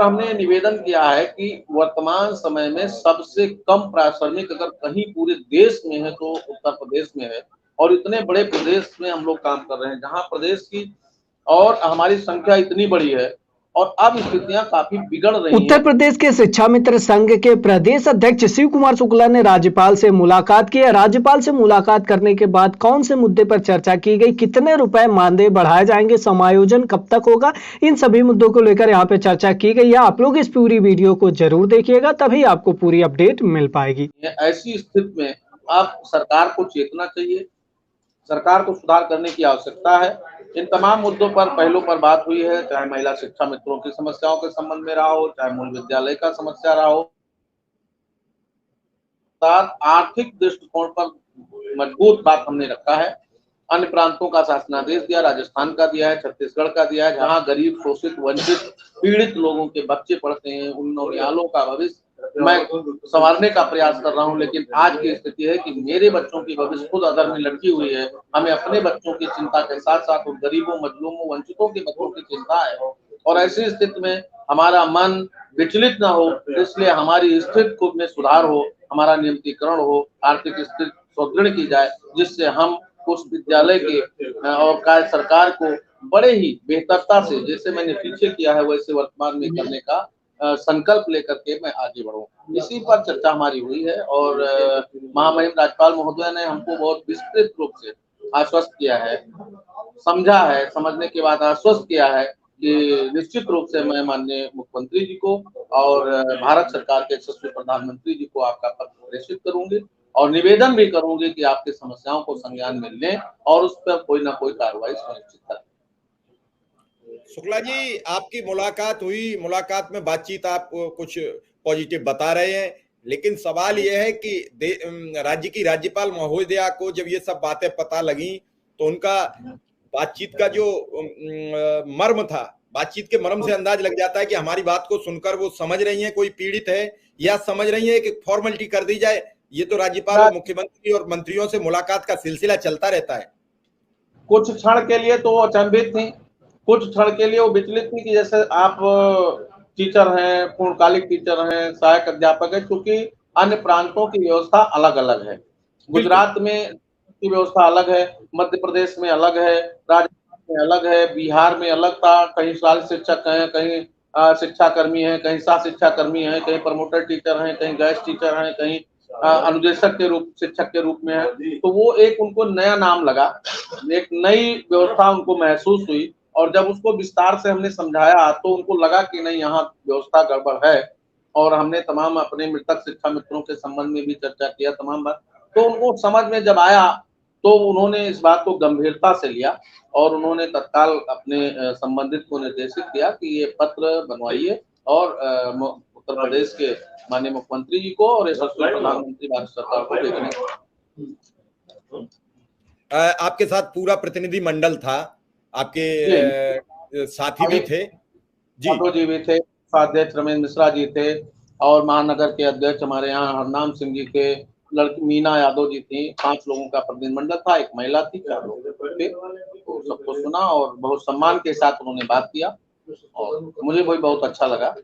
पर हमने निवेदन किया है कि वर्तमान समय में सबसे कम श्रमिक अगर कहीं पूरे देश में है तो उत्तर प्रदेश में है, और इतने बड़े प्रदेश में हम लोग काम कर रहे हैं, जहाँ प्रदेश की और हमारी संख्या इतनी बड़ी है, और अब स्थितियां काफी बिगड़ रही हैं। उत्तर प्रदेश के शिक्षा मित्र संघ के प्रदेश अध्यक्ष शिव कुमार शुक्ला ने राज्यपाल से मुलाकात की। राज्यपाल से मुलाकात करने के बाद कौन से मुद्दे पर चर्चा की गई, कितने रुपए मानदेय बढ़ाए जाएंगे, समायोजन कब तक होगा, इन सभी मुद्दों को लेकर यहाँ पे चर्चा की गई है। आप लोग इस पूरी वीडियो को जरूर देखिएगा, तभी आपको पूरी अपडेट मिल पाएगी। ऐसी स्थिति में अब सरकार को चेतना चाहिए, सरकार को सुधार करने की आवश्यकता है। इन तमाम मुद्दों पर पहलों पर बात हुई है, चाहे महिला शिक्षा मित्रों की समस्याओं के संबंध में रहा हो, चाहे मूल विद्यालय का समस्या रहा हो, आर्थिक दृष्टिकोण पर मजबूत बात हमने रखा है। अन्य प्रांतों का शासनादेश दिया, राजस्थान का दिया है, छत्तीसगढ़ का दिया है, जहां गरीब, शोषित, वंचित, पीड़ित लोगों के बच्चे पढ़ते हैं, उन नौनिहालों का भविष्य मैं संवारने का प्रयास कर रहा हूं। लेकिन आज की स्थिति है कि मेरे बच्चों की भविष्य खुद अधर में लटकी हुई है। हमें अपने बच्चों की चिंता के साथ साथ उन गरीबों, मजलूमों, वंचितों के बच्चों की चिंता है, और ऐसी स्थिति में हमारा मन विचलित न हो, इसलिए हमारी स्थिति खुद में सुधार हो, हमारा नियमितीकरण हो, आर्थिक स्थिति सुदृढ़ की जाए, जिससे हम उस विद्यालय के और कार्य सरकार को बड़े ही बेहतरता से, जैसे मैंने पीछे किया है वैसे वर्तमान में करने का संकल्प लेकर के मैं आगे बढ़ूं। इसी पर चर्चा हमारी हुई है, और महामहिम राज्यपाल महोदय ने हमको बहुत विस्तृत रूप से आश्वस्त किया है, समझा है, समझने के बाद आश्वस्त किया है कि निश्चित रूप से मैं माननीय मुख्यमंत्री जी को और भारत सरकार के यशस्वी प्रधानमंत्री जी को आपका पत्र प्रेषित करूंगी, और निवेदन भी करूंगी कि आपकी समस्याओं को संज्ञान में लें और उस पर कोई ना कोई कार्रवाई सुनिश्चित करें। शुक्ला जी, आपकी मुलाकात हुई, मुलाकात में बातचीत आप कुछ पॉजिटिव बता रहे हैं, लेकिन सवाल यह है कि राज्य की राज्यपाल महोदया को जब ये सब बातें पता लगी तो उनका बातचीत का जो मर्म था, बातचीत के मर्म से अंदाज लग जाता है कि हमारी बात को सुनकर वो समझ रही हैं कोई पीड़ित है, या समझ रही है कि फॉर्मेलिटी कर दी जाए। ये तो राज्यपाल और मुख्यमंत्री और मंत्रियों से मुलाकात का सिलसिला चलता रहता है। कुछ क्षण के लिए तो वो अचंभित थी, कुछ क्षण के लिए वो विचलित थी कि जैसे आप टीचर हैं, पूर्णकालिक टीचर हैं, सहायक अध्यापक है, क्योंकि अन्य प्रांतों की व्यवस्था अलग अलग है। गुजरात में की व्यवस्था अलग है, मध्य प्रदेश में अलग है, राजस्थान में अलग है, बिहार में अलग था, कहीं शाल शिक्षक हैं, कहीं शिक्षा कर्मी हैं, कहीं सह शिक्षा कर्मी हैं, कहीं प्रमोटर टीचर हैं, कहीं गेस्ट टीचर हैं, कहीं अनुदेशक के रूप, शिक्षक के रूप में है। तो वो एक उनको नया नाम लगा, एक नई व्यवस्था उनको महसूस हुई, और जब उसको विस्तार से हमने समझाया तो उनको लगा कि नहीं, यहाँ व्यवस्था गड़बड़ है। और हमने तमाम अपने मृतक शिक्षा मित्रों के संबंध में भी चर्चा किया तमाम बात, तो उनको समझ में जब आया तो उन्होंने इस बात को गंभीरता से लिया, और उन्होंने तत्काल अपने संबंधित को निर्देशित किया कि ये पत्र बनवाइए और उत्तर प्रदेश के माननीय मुख्यमंत्री जी को और यशस्वी प्रधानमंत्री भारत सरकार को भेजने। आपके साथ पूरा प्रतिनिधि मंडल था, आपके साथी भी थे जी भी थे, अध्यक्ष रमेश मिश्रा जी थे, और महानगर के अध्यक्ष हमारे यहाँ हरनाम सिंह जी थे, लड़की मीना यादव जी थी। 5 लोगों का प्रतिनिधिमंडल था, एक महिला थी, 4 लोग थे। तो सबको सुना और बहुत सम्मान के साथ उन्होंने बात किया, और मुझे भी बहुत अच्छा लगा।